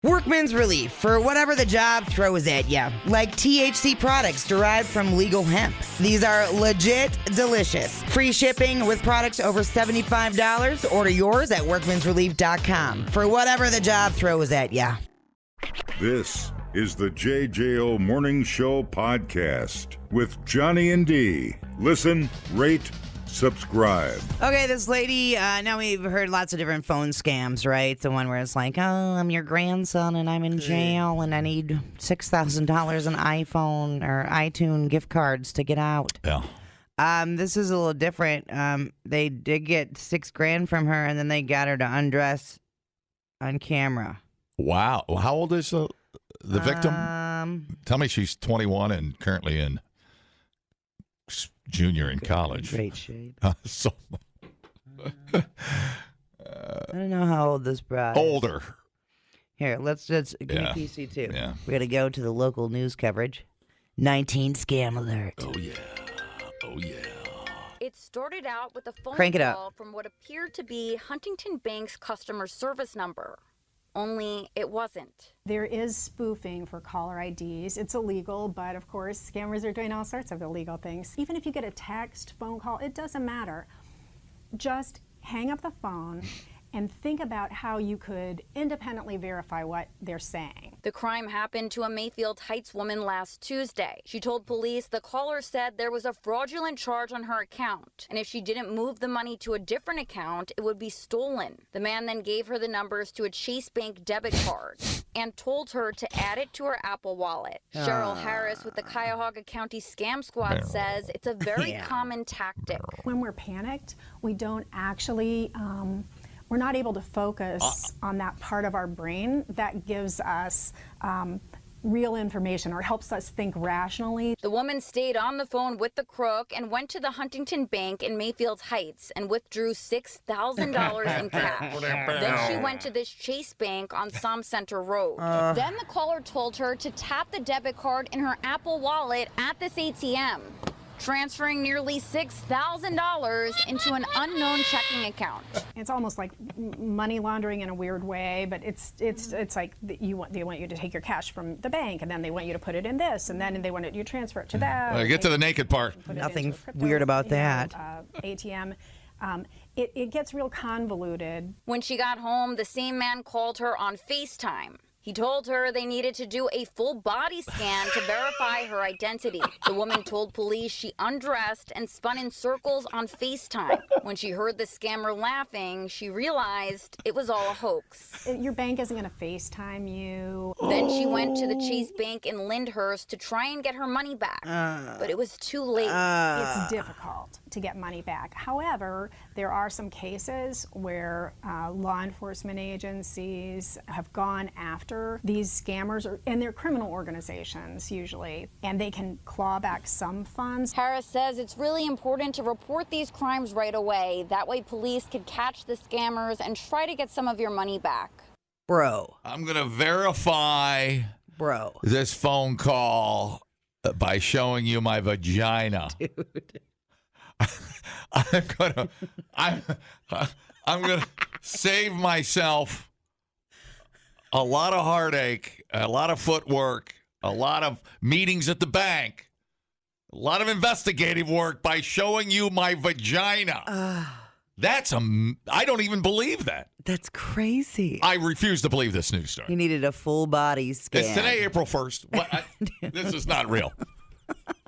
Workman's relief for whatever the job throws at you, like THC products derived from legal hemp. These are legit delicious. Free shipping with products over $75. Order yours at workmansrelief.com for whatever the job throws at you. This is the JJO Morning Show podcast with Johnny and D. Listen, rate, subscribe. Okay, this lady, now we've heard lots of different phone scams, right? The one where it's like, oh, I'm your grandson and I'm in jail and I need $6,000 in iPhone or iTunes gift cards to get out. Yeah. This is a little different. They did get $6,000 from her and then they got her to undress on camera. Wow. How old is the victim? Tell me she's 21 and currently in junior in college. Great shape. So, I don't know how old this bride is. older. Here, let's give me PC too. Yeah. We're going to go to the local news coverage. 19 scam alert. Oh, yeah. Oh, yeah. It started out with a phone Crank it call up. from what appeared to be Huntington Bank's customer service number. Only it wasn't. There is spoofing for caller IDs. It's illegal, but of course, scammers are doing all sorts of illegal things. Even if you get a text, phone call, it doesn't matter. Just hang up the phone and think about how you could independently verify what they're saying. The crime happened to a Mayfield Heights woman last Tuesday. She told police the caller said there was a fraudulent charge on her account, and if she didn't move the money to a different account, it would be stolen. The man then gave her the numbers to a Chase Bank debit card and told her to add it to her Apple Wallet. Cheryl Harris with the Cuyahoga County Scam Squad says it's a very common tactic. When we're panicked, we don't actually we're not able to focus on that part of our brain that gives us real information or helps us think rationally. The woman stayed on the phone with the crook and went to the Huntington Bank in Mayfield Heights and withdrew $6,000 in cash. Then she went to this Chase Bank on Som Center Road. Then the caller told her to tap the debit card in her Apple Wallet at this ATM, transferring nearly $6,000 into an unknown checking account. It's almost like money laundering in a weird way, but it's like they want you to take your cash from the bank, and then they want you to put it in this, and then they want you to transfer it to that. Get to the naked part. Nothing weird about that. ATM. It gets real convoluted. When she got home, the same man called her on FaceTime. He told her they needed to do a full body scan to verify her identity. The woman told police she undressed and spun in circles on FaceTime. When she heard the scammer laughing, she realized it was all a hoax. Your bank isn't going to FaceTime you. Then she went to the Chase Bank in Lyndhurst to try and get her money back. But it was too late. It's difficult to get money back. However, there are some cases where law enforcement agencies have gone after these scammers, and they're criminal organizations usually, and they can claw back some funds. Harris says it's really important to report these crimes right away. That way police can catch the scammers and try to get some of your money back. Bro. I'm going to verify this phone call by showing you my vagina. Dude. I'm gonna save myself a lot of heartache, a lot of footwork, a lot of meetings at the bank, a lot of investigative work by showing you my vagina. I don't even believe that. That's crazy. I refuse to believe this news story. You needed a full body scan. It's today, April 1st. This is not real.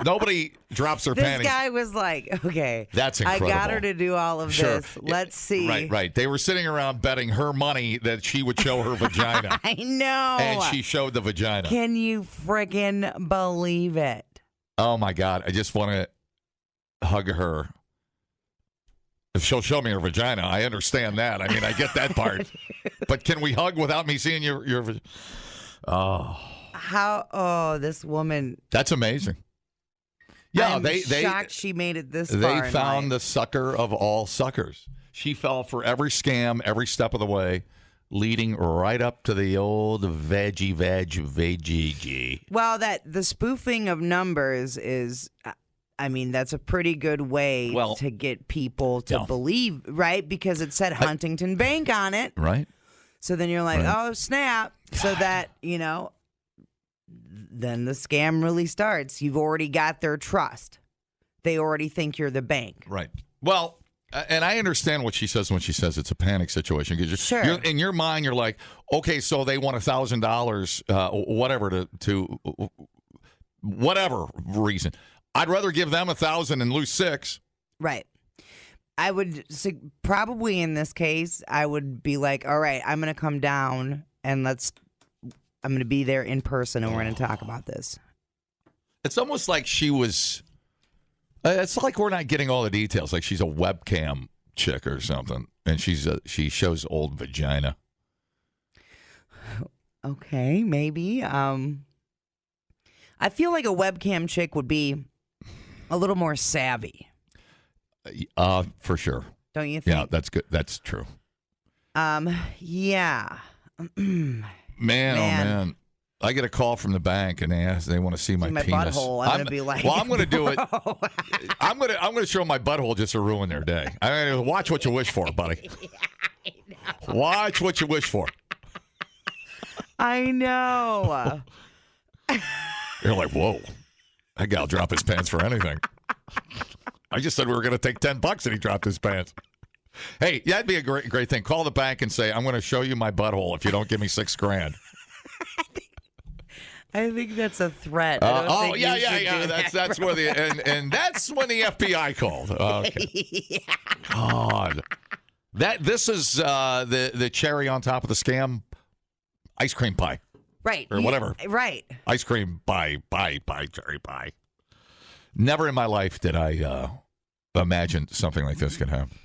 Nobody drops their panties. This guy was like, okay, that's incredible. I got her to do all of this. Let's see. Right. They were sitting around betting her money that she would show her vagina. I know. And she showed the vagina. Can you friggin' believe it? Oh, my God. I just want to hug her. If she'll show me her vagina, I understand that. I mean, I get that part. But can we hug without me seeing your vagina? Oh. This woman. That's amazing. Yeah, I'm shocked she made it this far. They found the sucker of all suckers. She fell for every scam, every step of the way, leading right up to the old veggie. Well, the spoofing of numbers is, I mean, that's a pretty good way to get people to believe, right? Because it said Huntington Bank on it. Right. So then you're like, oh, snap. So that, then the scam really starts. You've already got their trust. They already think you're the bank. Right. Well, and I understand what she says when she says it's a panic situation. Because Sure. In your mind, you're like, okay, so they want $1,000, whatever, to whatever reason. I'd rather give them $1,000 and lose $6. Right. I would probably in this case, I would be like, all right, I'm going to come down and I'm going to be there in person and we're going to talk about this. It's almost like she was, it's like we're not getting all the details. Like she's a webcam chick or something. And she shows old vagina. Okay, maybe. I feel like a webcam chick would be a little more savvy. For sure. Don't you think? Yeah, that's good. That's true. Yeah. Man, oh man. I get a call from the bank and they want to see my penis. Butthole. I'm gonna be like, well, I'm gonna do it. I'm gonna show my butthole just to ruin their day. I mean, watch what you wish for, buddy. Watch what you wish for. I know. You're like, whoa, that guy'll drop his pants for anything. I just said we were going to take $10 and he dropped his pants. Hey, that'd be a great thing. Call the bank and say, I'm going to show you my butthole if you don't give me $6,000. I think that's a threat. Yeah. That's where and that's when the FBI called. Okay. Yeah. God, this is the cherry on top of the scam. Ice cream pie. Right. Or whatever. Right. Ice cream pie, cherry pie. Never in my life did I imagine something like this could happen.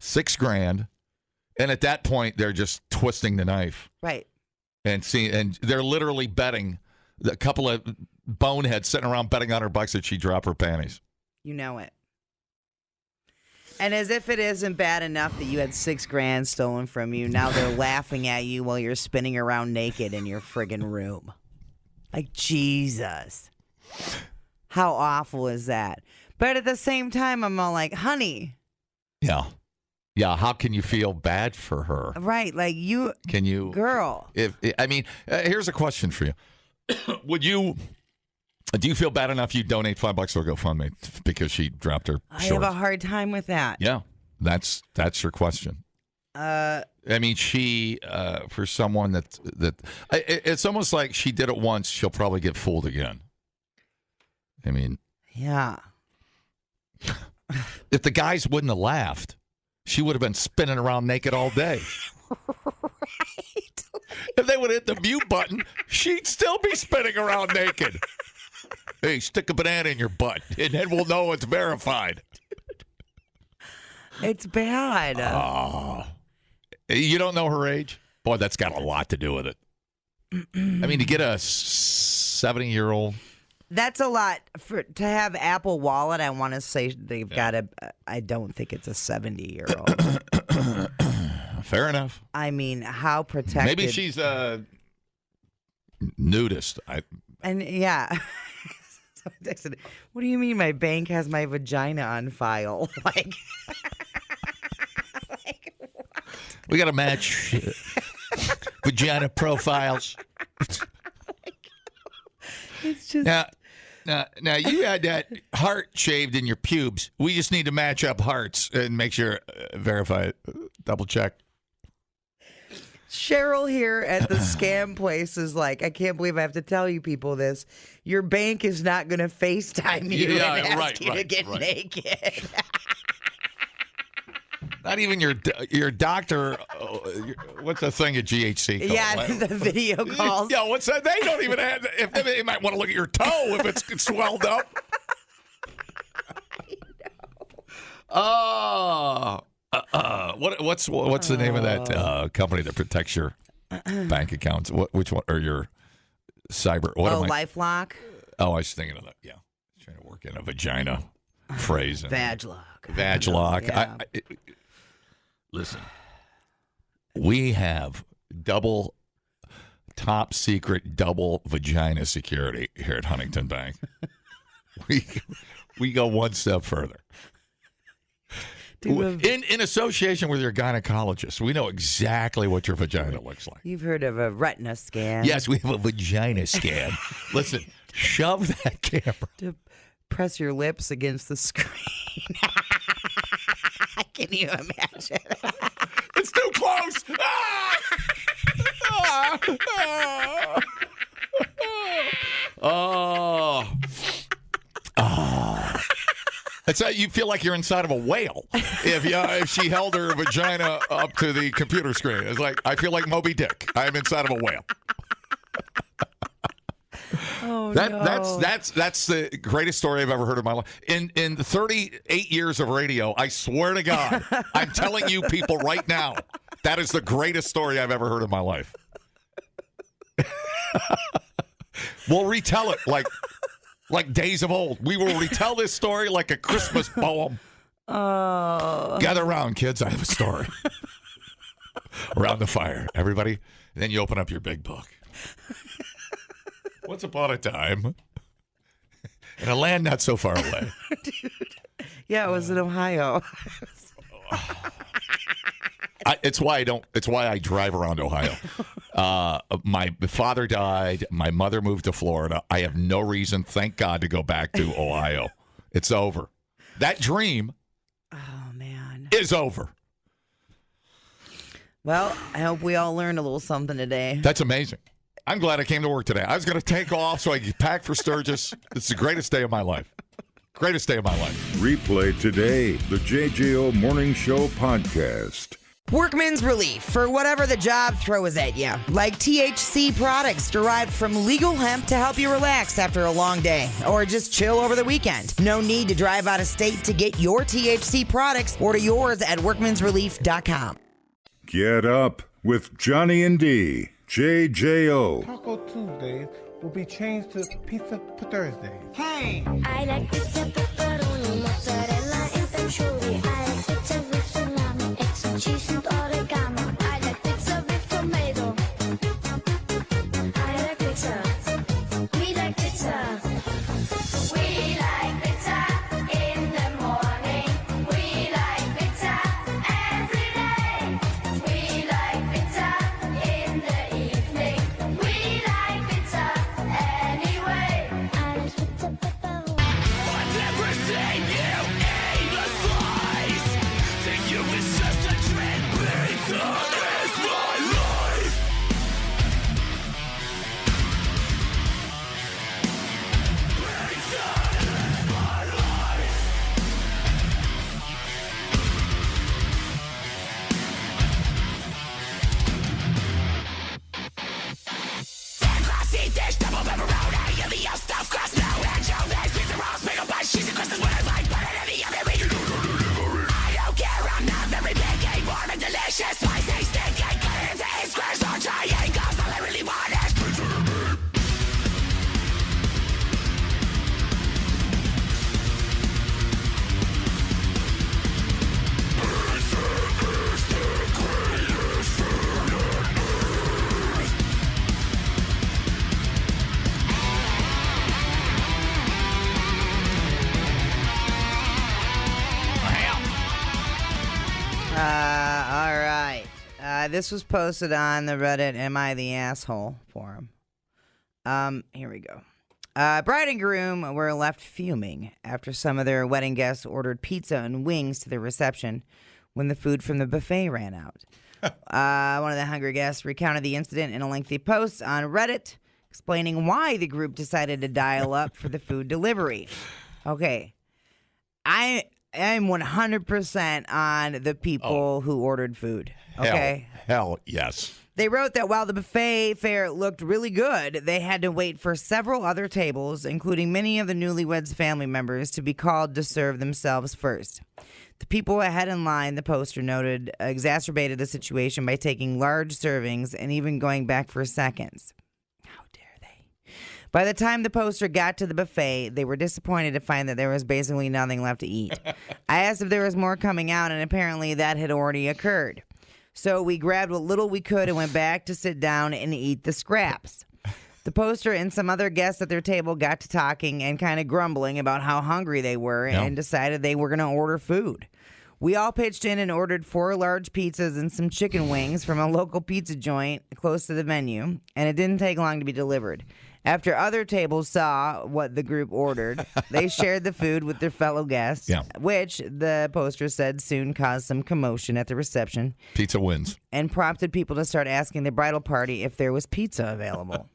$6,000, and at that point they're just twisting the knife. Right. And they're literally betting. A couple of boneheads sitting around betting $100 that she dropped her panties. You know it. And as if it isn't bad enough that you had $6,000 stolen from you, now they're laughing at you while you're spinning around naked in your friggin' room. Like, Jesus. How awful is that? But at the same time, I'm all like, honey. Yeah. Yeah, how can you feel bad for her? Right, like you. Can you? Girl. Here's a question for you. Do you feel bad enough you donate $5 to a GoFundMe because she dropped her shorts? I have a hard time with that. Yeah, that's your question. She for someone that it's almost like she did it once, she'll probably get fooled again. Yeah. If the guys wouldn't have laughed, she would have been spinning around naked all day. Right. If they would have hit the mute button, she'd still be spinning around naked. Hey, stick a banana in your butt, and then we'll know it's verified. It's bad. You don't know her age? Boy, that's got a lot to do with it. To get a 70-year-old. That's a lot. To have Apple Wallet, I want to say they've got a, I don't think it's a 70-year-old. Fair enough. How protected. Maybe she's a nudist. Yeah. What do you mean my bank has my vagina on file? Like we got to match vagina profiles. It's just now you had that heart shaved in your pubes. We just need to match up hearts and make sure verify it, double check. Cheryl here at the scam place is like, I can't believe I have to tell you people this. Your bank is not going to FaceTime you and ask you to get naked. Not even your doctor. What's the thing at GHC called? Yeah, the video calls. Yeah, what's that? They don't even have. If they might want to look at your toe if it's swelled up. Oh. What's the name of that company that protects your bank accounts? Which one? Or your cyber? LifeLock? Oh, I was thinking of that. Yeah, trying to work in a vagina phrase. Vaglock. Vaglock. Yeah. Listen, we have top secret double vagina security here at Huntington Bank. We go one step further. In association with your gynecologist, we know exactly what your vagina looks like. You've heard of a retina scan. Yes, we have a vagina scan. Listen, shove that camera. To press your lips against the screen. Can you imagine? It's too close. Oh. That's how you feel like you're inside of a whale. If she held her vagina up to the computer screen, it's like I feel like Moby Dick. I'm inside of a whale. Oh, no. That's the greatest story I've ever heard in my life. In 38 years of radio, I swear to God, I'm telling you people right now, that is the greatest story I've ever heard in my life. We'll retell it like days of old. We will retell this story like a Christmas poem. Gather around, kids. I have a story. Around the fire, everybody. And then you open up your big book. Once upon a time, in a land not so far away. Dude. Yeah, it was in Ohio. It's why I drive around Ohio. My father died. My mother moved to Florida. I have no reason, thank God, to go back to Ohio. It's over. That dream is over. Well, I hope we all learned a little something today. That's amazing. I'm glad I came to work today. I was going to take off so I could pack for Sturgis. It's the greatest day of my life. Greatest day of my life. Replay today the JJO Morning Show podcast. Workman's relief for whatever the job throws at you, like THC products derived from legal hemp to help you relax after a long day or just chill over the weekend. No need to drive out of state to get your THC products. Order yours at workmansrelief.com. Get up with Johnny and D. JJO. Taco Tuesdays will be changed to Pizza Pthursdays. Hey! I like pizza, pepperoni, mozzarella, and patchouli. I like pizza with salami, extra cheese, and oregano. I like pizza with tomato. I like pizza. We like pizza. We like pizza in the morning. We like pizza every day. We like pizza in the evening. We like pizza anyway. I like pizza pepperoni. All right. This was posted on the Reddit Am I the Asshole forum. Here we go. Bride and groom were left fuming after some of their wedding guests ordered pizza and wings to the reception when the food from the buffet ran out. One of the hungry guests recounted the incident in a lengthy post on Reddit, explaining why the group decided to dial up for the food delivery. Okay. I'm 100% on the people who ordered food. Okay? Hell yes. They wrote that while the buffet fare looked really good, they had to wait for several other tables, including many of the newlyweds' family members, to be called to serve themselves first. The people ahead in line, the poster noted, exacerbated the situation by taking large servings and even going back for seconds. How dare they? By the time the poster got to the buffet, they were disappointed to find that there was basically nothing left to eat. I asked if there was more coming out, and apparently that had already occurred. So we grabbed what little we could and went back to sit down and eat the scraps. The poster and some other guests at their table got to talking and kind of grumbling about how hungry they were and decided they were going to order food. We all pitched in and ordered 4 large pizzas and some chicken wings from a local pizza joint close to the venue, and it didn't take long to be delivered. After other tables saw what the group ordered, they shared the food with their fellow guests, which the poster said soon caused some commotion at the reception. Pizza wins. And prompted people to start asking the bridal party if there was pizza available.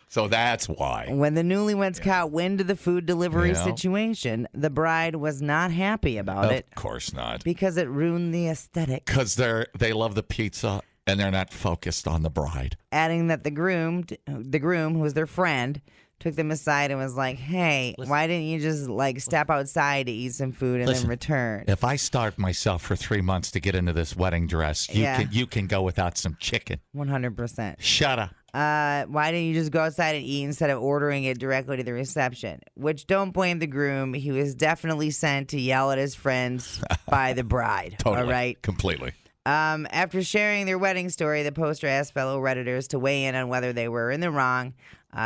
So that's why. When the newlyweds caught wind of the food delivery situation, the bride was not happy about it. Of course not. Because it ruined the aesthetic. Because they love the pizza and they're not focused on the bride. Adding that the groom, who was their friend, took them aside and was like, "Hey, why didn't you just step outside to eat some food and then return?" If I starved myself for 3 months to get into this wedding dress, you can go without some chicken. 100%. Shut up. Why didn't you just go outside and eat instead of ordering it directly to the reception? Which, don't blame the groom. He was definitely sent to yell at his friends by the bride. Totally. All right? Completely. After sharing their wedding story, the poster asked fellow Redditors to weigh in on whether they were in the wrong.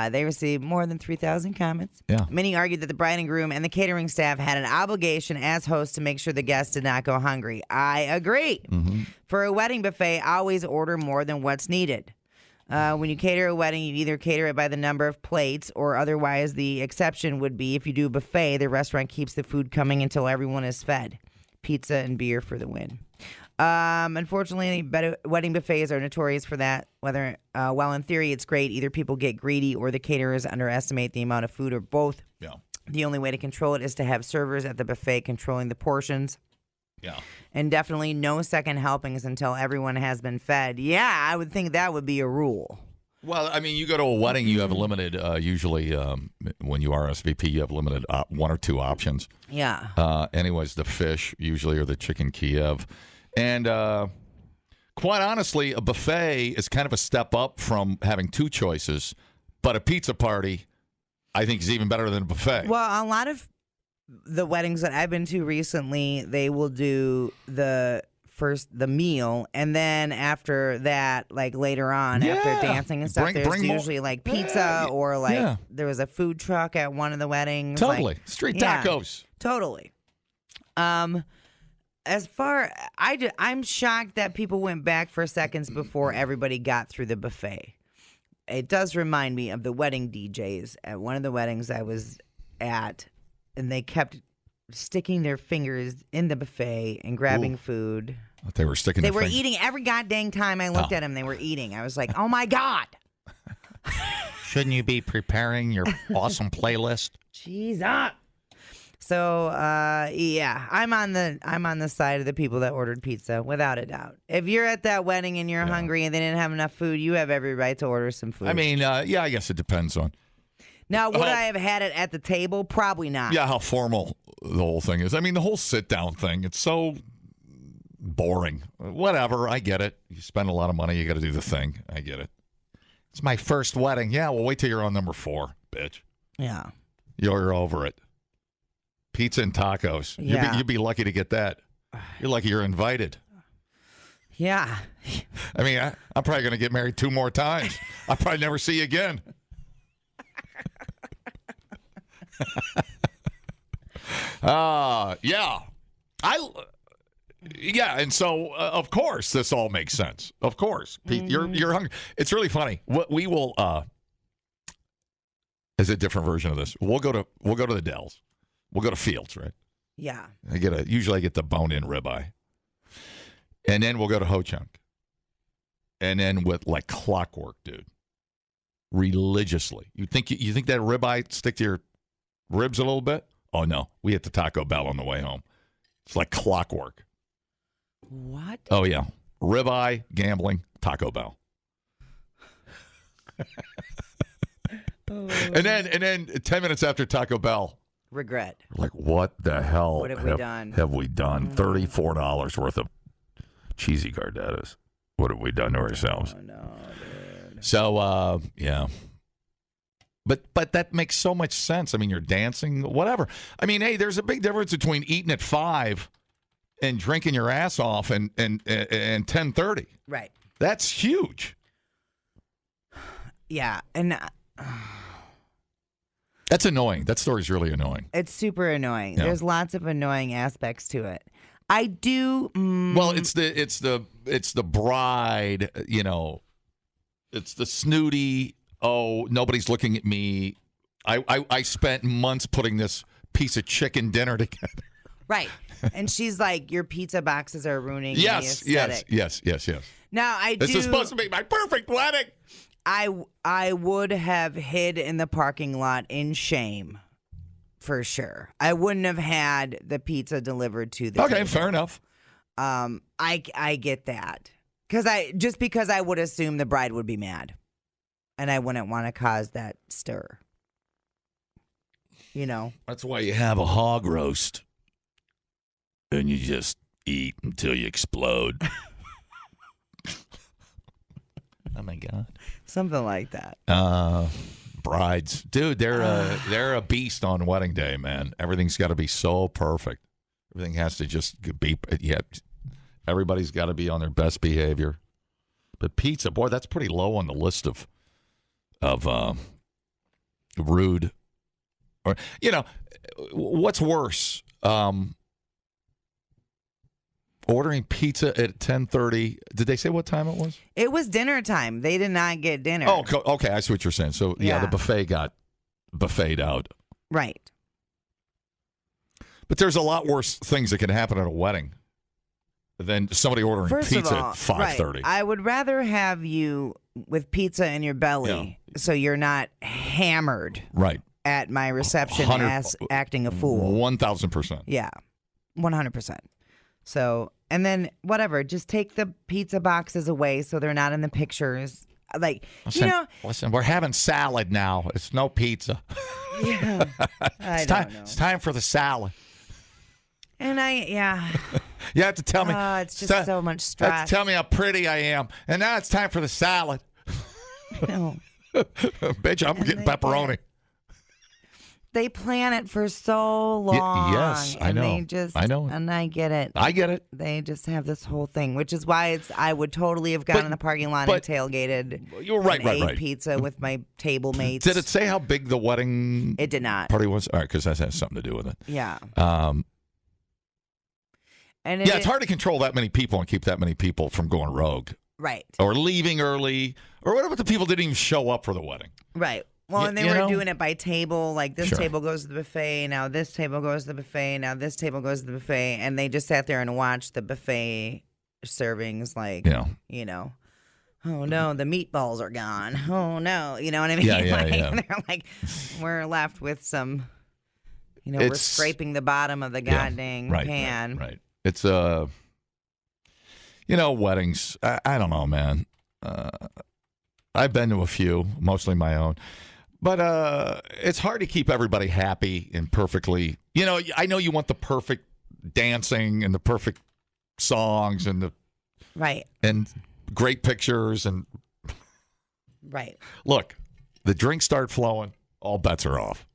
They received more than 3,000 comments. Yeah. Many argued that the bride and groom and the catering staff had an obligation as hosts to make sure the guests did not go hungry. I agree. Mm-hmm. For a wedding buffet, always order more than what's needed. When you cater a wedding, you either cater it by the number of plates, or otherwise the exception would be if you do a buffet, the restaurant keeps the food coming until everyone is fed. Pizza and beer for the win. Unfortunately, wedding buffets are notorious for that. While in theory it's great, either people get greedy or the caterers underestimate the amount of food, or both. Yeah. The only way to control it is to have servers at the buffet controlling the portions. Yeah. And definitely no second helpings until everyone has been fed. Yeah, I would think that would be a rule. Well, I mean, you go to a wedding, you have limited, usually when you RSVP, you have limited 1 or 2 options. Yeah. Anyways, the fish usually, or the chicken Kiev. And quite honestly, a buffet is kind of a step up from having 2 choices. But a pizza party, I think, is even better than a buffet. Well, a lot of the weddings that I've been to recently, they will do the meal, and then after that, later on, after dancing and stuff, there's usually pizza or there was a food truck at one of the weddings. Totally. Street tacos. Totally. I'm shocked that people went back for seconds before everybody got through the buffet. It does remind me of the wedding DJs at one of the weddings I was at, and they kept sticking their fingers in the buffet and grabbing food. They were sticking. They were eating every goddamn time I looked at them. They were eating. I was like, "Oh my god!" Shouldn't you be preparing your awesome playlist? Jesus. So I'm on the side of the people that ordered pizza, without a doubt. If you're at that wedding and you're hungry and they didn't have enough food, you have every right to order some food. I mean, I guess it depends on. Now, would I have had it at the table? Probably not. Yeah, how formal the whole thing is. I mean, the whole sit-down thing, it's so boring. Whatever, I get it. You spend a lot of money, you got to do the thing. I get it. It's my first wedding. Yeah, well, wait till you're on number 4, bitch. Yeah. You're over it. Pizza and tacos. Yeah. You'd be lucky to get that. You're lucky you're invited. Yeah. I mean, I'm probably going to get married 2 more times. I'll probably never see you again. Yeah. And so, of course, this all makes sense. Of course. Pete, you're hungry. It's really funny. We will, is a different version of this. We'll go to the Dells. We'll go to Fields, right? Yeah. Usually I get the bone-in ribeye. And then we'll go to Ho Chunk. And then with clockwork, dude. Religiously. You think that ribeye stick to your ribs a little bit? Oh, no. We hit the Taco Bell on the way home. It's like clockwork. What? Oh, yeah. Ribeye, gambling, Taco Bell. And then 10 minutes after Taco Bell, regret. we're like, what the hell What have we done? Have we done? $34 worth of cheesy Gardettas. What have we done to ourselves? Oh, no, dude. So, yeah. But that makes so much sense. I mean, you're dancing, whatever. I mean, hey, there's a big difference between eating at 5 and drinking your ass off and 10:30. Right. That's huge. Yeah, and That's annoying. That story's really annoying. It's super annoying. Yeah. There's lots of annoying aspects to it. I do. Well, it's the bride. You know, it's the snooty. Oh, nobody's looking at me. I spent months putting this piece of chicken dinner together. Right. And she's like, your pizza boxes are ruining the Yes. aesthetic. Now, This is supposed to be my perfect wedding. I would have hid in the parking lot in shame, for sure. I wouldn't have had the pizza delivered to the Okay, table. fair enough. I get that. Because I would assume the bride would be mad. And I wouldn't want to cause that stir. You know? That's why you have a hog roast. And you just eat until you explode. Oh, my God. Something like that. Brides. Dude, they're a beast on wedding day, man. Everything's got to be so perfect. Everything has to just be, everybody's got to be on their best behavior. But pizza, boy, that's pretty low on the list of rude. Or, you know, what's worse? Ordering pizza at 10:30. Did they say what time it was? It was dinner time. They did not get dinner. Oh, okay. I see what you're saying. So, yeah, the buffet got buffeted out. Right. But there's a lot worse things that can happen at a wedding than somebody ordering First pizza of all, at 5:30. Right. I would rather have you with pizza in your belly so you're not hammered Right. at my reception 100 acting a fool. 1,000%. Yeah, 100%. So, and then whatever, just take the pizza boxes away so they're not in the pictures. Like, Listen, we're having salad now. It's no pizza. Yeah, I don't know. It's time for the salad. And You have to tell me. It's just so much stress. You have to tell me how pretty I am. And now it's time for the salad. No. Bitch, I'm getting pepperoni. They plan it for so long. Yes, I know. I know. And I get it. I get it. They just have this whole thing, which is why I would totally have gone in the parking lot and tailgated. You're right, and ate right. pizza with my table mates. Did it say how big the wedding It did not. party was? All right, because that has something to do with it. Yeah. And it's hard to control that many people and keep that many people from going rogue. Right. Or leaving early. Or what about the people that didn't even show up for the wedding? Right. Well, and they were doing it by table. Like this Sure. table goes to the buffet. Now this table goes to the buffet. Now this table goes to the buffet. And they just sat there and watched the buffet servings. Like, you know, oh no, the meatballs are gone. Oh no, you know what I mean? Yeah. They're like, we're left with some. You know, we're scraping the bottom of the goddamn pan. Right. It's weddings. I don't know, man. I've been to a few, mostly my own. But it's hard to keep everybody happy and perfectly. You know, I know you want the perfect dancing and the perfect songs and the and great pictures and Look, the drinks start flowing, all bets are off.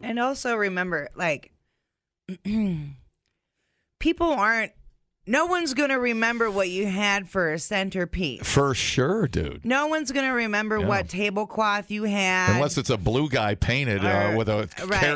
And also remember, like, people aren't. No one's going to remember what you had for a centerpiece. For sure, dude. No one's going to remember what tablecloth you had. Unless it's a blue guy painted with a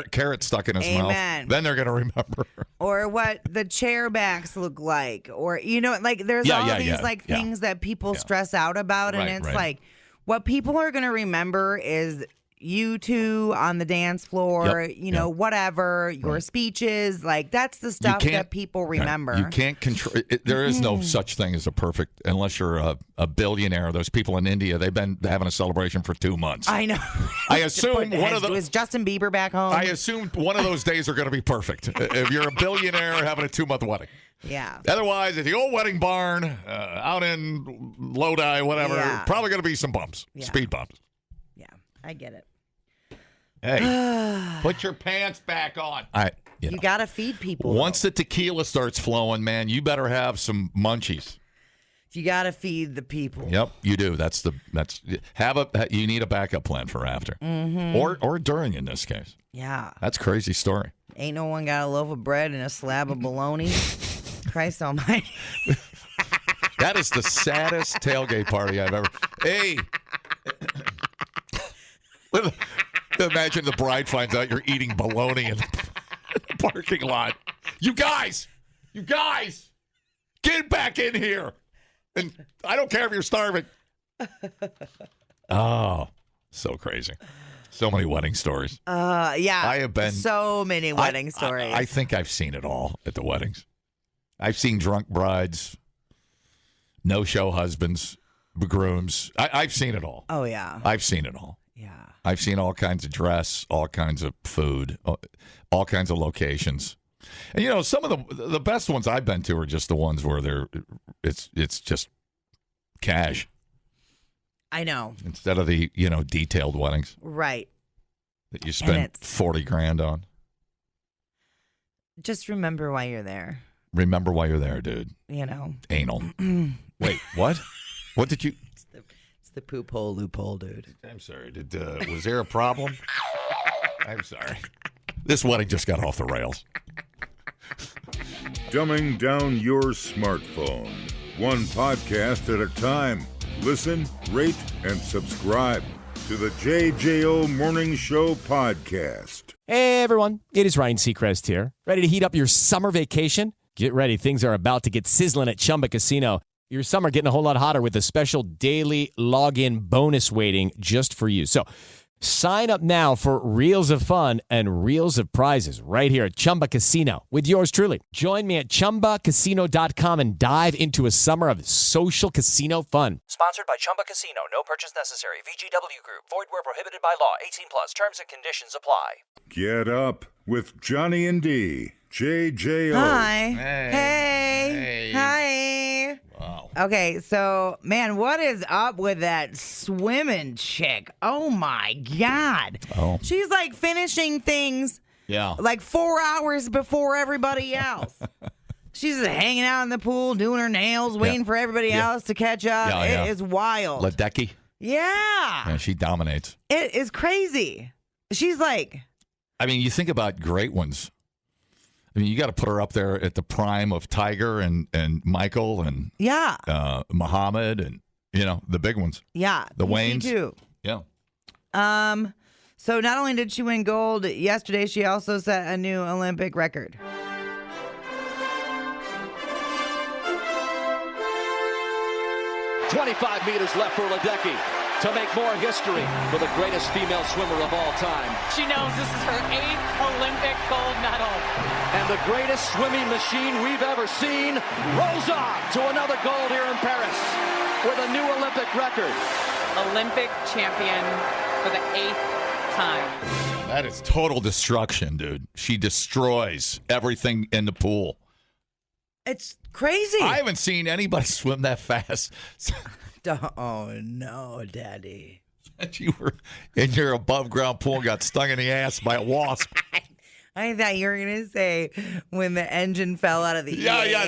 carrot stuck in his mouth. Then they're going to remember. Or what the chair backs look like. Or, you know, like there's things that people stress out about. And it's like what people are going to remember is you two on the dance floor, you know, whatever, your speeches, like that's the stuff that people remember. You can't control it. There is no such thing as a perfect, unless you're a billionaire. Those people in India, they've been having a celebration for 2 months. I know. I assume one of those. Was Justin Bieber back home? I assume one of those days are going to be perfect. If you're a billionaire having a 2-month wedding. Yeah. Otherwise, at the old wedding barn out in Lodi, whatever, probably going to be some bumps, speed bumps. Yeah, I get it. Hey, put your pants back on. You got to feed people. Once the tequila starts flowing, man, you better have some munchies. You got to feed the people. Yep, you do. You need a backup plan for after. Mm-hmm. Or during in this case. Yeah. That's a crazy story. Ain't no one got a loaf of bread and a slab of bologna. Christ almighty. That is the saddest tailgate party I've ever. Hey. Imagine the bride finds out you're eating bologna in the parking lot. You guys, get back in here. And I don't care if you're starving. Oh, so crazy. So many wedding stories. Yeah. I have been so many wedding stories. I think I've seen it all at the weddings. I've seen drunk brides, no-show husbands, grooms. I've seen it all. Oh, yeah. I've seen it all. Yeah. I've seen all kinds of dress, all kinds of food, all kinds of locations. And, you know, some of the best ones I've been to are just the ones where it's just cash. I know. Instead of the, you know, detailed weddings. Right. That you spend $40,000 on. Just remember why you're there. Remember why you're there, dude. You know. Anal. Wait, what? What did you... It's the poophole loophole, dude. I'm sorry. Was there a problem? I'm sorry. This wedding just got off the rails. Dumbing down your smartphone. One podcast at a time. Listen, rate, and subscribe to the JJO Morning Show podcast. Hey, everyone. It is Ryan Seacrest here. Ready to heat up your summer vacation? Get ready. Things are about to get sizzling at Chumba Casino. Your summer getting a whole lot hotter with a special daily login bonus waiting just for you. So sign up now for reels of fun and reels of prizes right here at Chumba Casino with yours truly. Join me at ChumbaCasino.com and dive into a summer of social casino fun. Sponsored by Chumba Casino. No purchase necessary. VGW Group. Void where prohibited by law. 18 plus. Terms and conditions apply. Get up with Johnny and D. JJO. Hi. Hey. Hi. Wow. Okay, so, man, what is up with that swimming chick? Oh, my God. Oh. She's like finishing things Yeah. like 4 hours before everybody else. She's just hanging out in the pool, doing her nails, waiting for everybody else to catch up. Yeah, It is wild. Ledecky. Yeah. She dominates. It is crazy. She's like... I mean, you think about great ones. I mean, you got to put her up there at the prime of Tiger and Michael and Yeah. Muhammad and, you know, the big ones. Yeah. The PC Waynes. too. Yeah. So not only did she win gold yesterday, she also set a new Olympic record. "25 meters left for Ledecky to make more history for the greatest female swimmer of all time. She knows this is her 8th Olympic gold medal. And the greatest swimming machine we've ever seen rolls on to another gold here in Paris with a new Olympic record. Olympic champion for the 8th time. That is total destruction, dude. She destroys everything in the pool. It's crazy. I haven't seen anybody swim that fast. Oh, no, Daddy. You were in your above ground pool and got stung in the ass by a wasp. I thought you were going to say when the engine fell out of the Yeah.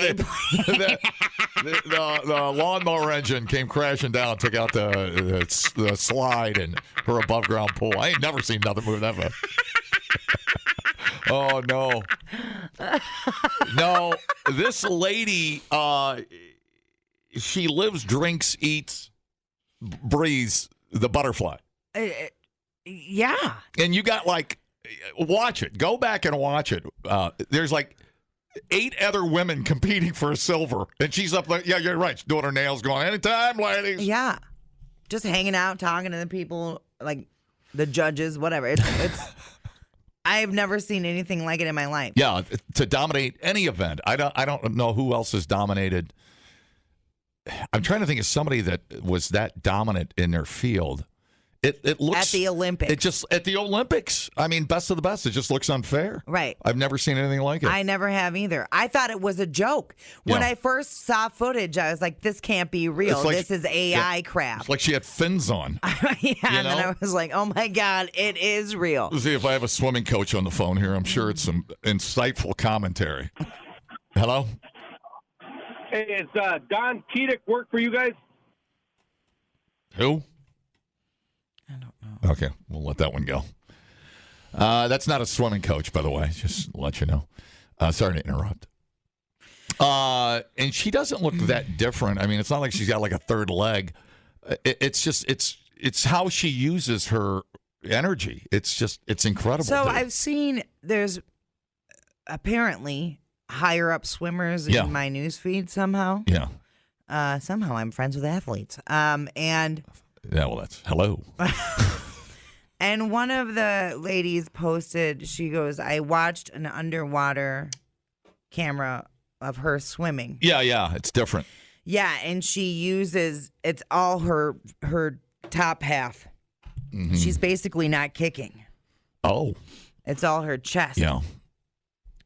The lawnmower engine came crashing down, took out the slide in her above ground pool. I ain't never seen nothing move that fast. Oh, no. No, this lady, she lives, drinks, eats, breathes the butterfly. Yeah. And you got watch it. Go back and watch it. There's 8 other women competing for a silver. And she's up there. Yeah, you're right. She's doing her nails going, anytime, ladies. Yeah. Just hanging out, talking to the people, like the judges, whatever. It's I've never seen anything like it in my life. Yeah, to dominate any event. I don't know who else has dominated. I'm trying to think of somebody that was that dominant in their field. It looks at the Olympics. It just at the Olympics. I mean, best of the best. It just looks unfair. Right. I've never seen anything like it. I never have either. I thought it was a joke. When I first saw footage, I was like, this can't be real. This is AI crap. It's like she had fins on. Yeah, and then I was like, oh my God, it is real. Let's see if I have a swimming coach on the phone here. I'm sure it's some insightful commentary. Hello? Hey, it's Don Keedick work for you guys? Who? I don't know. Okay, we'll let that one go. That's not a swimming coach, by the way. Just to let you know. Sorry to interrupt. And she doesn't look that different. I mean, it's not like she's got like a third leg. It's just it's how she uses her energy. It's incredible. So dude. I've seen there's apparently higher up swimmers Yeah. in my news feed somehow. Yeah. Somehow I'm friends with athletes. And Yeah, well, that's hello. and one of the ladies posted, she goes, I watched an underwater camera of her swimming. Yeah, it's different. Yeah, and she uses, it's all her top half. Mm-hmm. She's basically not kicking. Oh. It's all her chest. Yeah.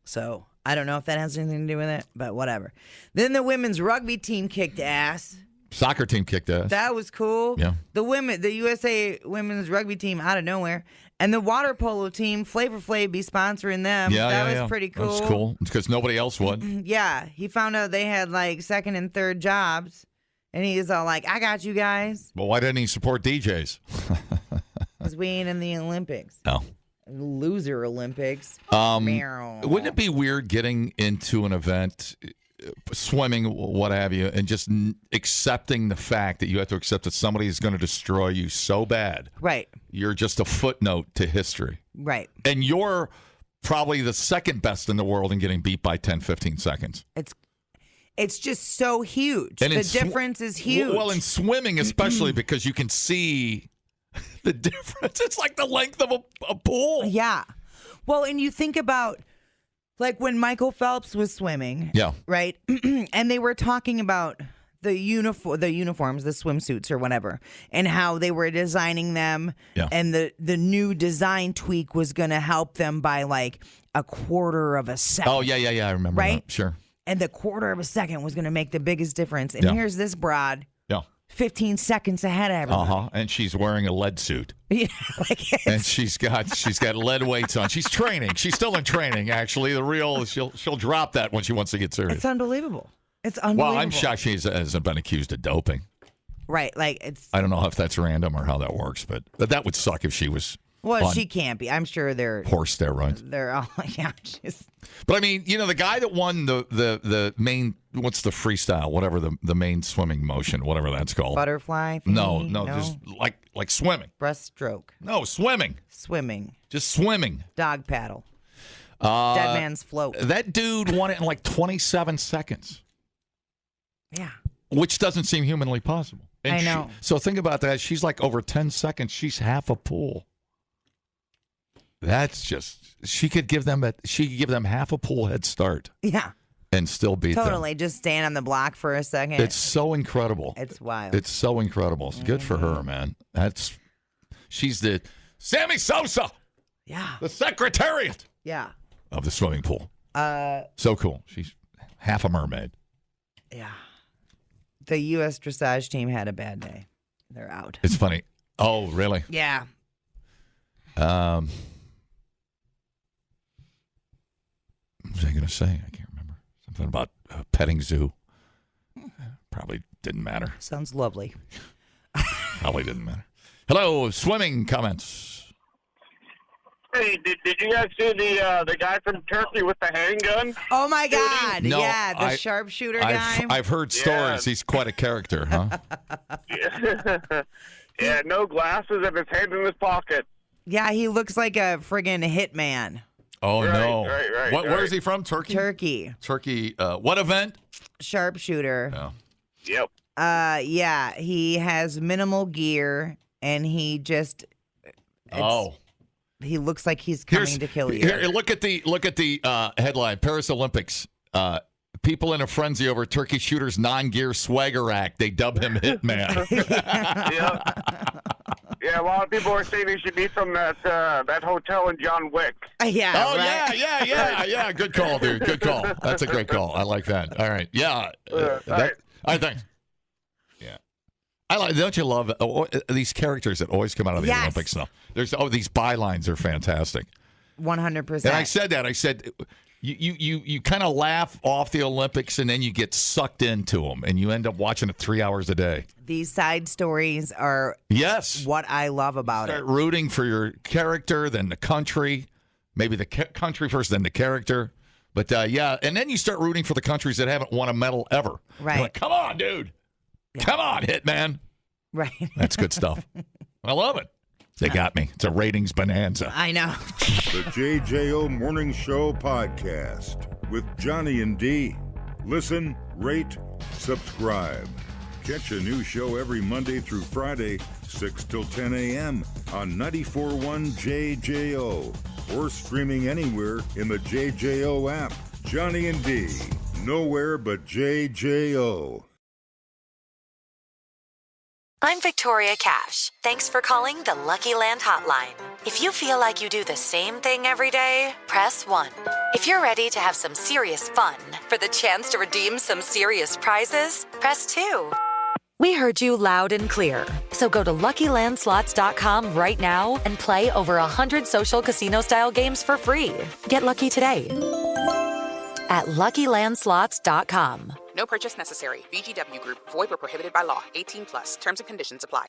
So I don't know if that has anything to do with it, but whatever. Then the women's rugby team kicked ass. Soccer team kicked ass. That was cool. Yeah. The USA women's rugby team out of nowhere. And the water polo team, Flavor Flav be sponsoring them. That was pretty cool. That was cool because nobody else would. Yeah. He found out they had like second and third jobs. And he was all like, I got you guys. Well, why didn't he support DJs? Because we ain't in the Olympics. No. Loser Olympics. Wouldn't it be weird getting into an event, swimming, what have you, and just accepting the fact that you have to accept that somebody is going to destroy you so bad? Right. You're just a footnote to history. Right. And you're probably the second best in the world in getting beat by 10, 15 seconds. It's just so huge. And the difference is huge. Well, in swimming especially because you can see the difference. It's like the length of a pool. Yeah. Well, and you think about like when Michael Phelps was swimming. Yeah. Right? And they were talking about the uniforms, the swimsuits or whatever, and how they were designing them. Yeah. And the new design tweak was going to help them by like a quarter of a second. Oh, yeah. I remember Right? that. Sure. And the quarter of a second was going to make the biggest difference. And Yeah. here's this broad. Yeah. 15 seconds ahead of everybody. And she's wearing a lead suit. Yeah, like And she's got lead weights on. She's training. She's still in training, actually. The real she'll drop that when she wants to get serious. it's unbelievable. It's unbelievable. Well, I'm shocked she hasn't been accused of doping. Right, like it's. I don't know if that's random or how that works, but that would suck if she was. Well, on she can't be. I'm sure they're horse steroids. They're all yeah. She's, But I mean, the guy that won the main, what's the freestyle, whatever the main swimming motion, whatever that's called. butterfly. No, thingy? just like swimming. Breaststroke. No, swimming. Swimming. Just swimming. Dog paddle. Dead man's float. That dude won it in like 27 seconds. Yeah. Which doesn't seem humanly possible. And I know. So think about that. She's like over 10 seconds. She's half a pool. That's just she could give them half a pool head start. Yeah. And still beat them. Totally. Just stand on the block for a second. It's so incredible. It's wild. It's so incredible. It's good for her, man. She's the Sammy Sosa. Yeah. The secretariat. Yeah. Of the swimming pool. So cool. She's half a mermaid. Yeah. The U.S. dressage team had a bad day. They're out. It's funny. Oh, really? Yeah. What was I going to say? I can't remember. Something about a petting zoo. Probably didn't matter. Sounds lovely. Probably didn't matter. Hello, swimming comments. Hey, did you guys see the guy from Turkey with the handgun? Oh my God! No, yeah, the sharpshooter guy. I've heard stories. He's quite a character, huh? Yeah, no glasses and his hand in his pocket. Yeah, he looks like a friggin' hitman. Oh no! Right. Where's he from? Turkey. Turkey. What event? Sharpshooter. Oh. Yep. Yeah, he has minimal gear, and he just. He looks like he's coming to kill you. Here, look at the headline: Paris Olympics. People in a frenzy over Turkey shooter's non-gear swagger act. They dub him Hitman. Yeah, a lot of people are saying he should be from that hotel in John Wick. Yeah. Oh, right? yeah. Good call, dude. Good call. That's a great call. I like that. All right. Yeah. I think. Yeah. Don't you love these characters that always come out of the Olympics now? These bylines are fantastic. 100%. And I said that. I said, you kind of laugh off the Olympics and then you get sucked into them and you end up watching it 3 hours a day. These side stories are what I love about Start it. Rooting for your character, then the country. Maybe the country first, then the character. But, and then you start rooting for the countries that haven't won a medal ever. Right. You're like, come on, dude. Yeah. Come on, Hitman. Right. That's good stuff. I love it. They got me. It's a ratings bonanza. I know. The JJO Morning Show podcast with Johnny and D. Listen, rate, subscribe. Catch a new show every Monday through Friday, 6 till 10 a.m. on 94.1 JJO or streaming anywhere in the JJO app. Johnny and D. Nowhere but JJO. I'm Victoria Cash. Thanks for calling the Lucky Land Hotline. If you feel like you do the same thing every day, press 1. If you're ready to have some serious fun for the chance to redeem some serious prizes, press 2. We heard you loud and clear. So go to LuckyLandSlots.com right now and play over 100 social casino-style games for free. Get lucky today at LuckyLandSlots.com. No purchase necessary. VGW Group. Void where prohibited by law. 18 plus. Terms and conditions apply.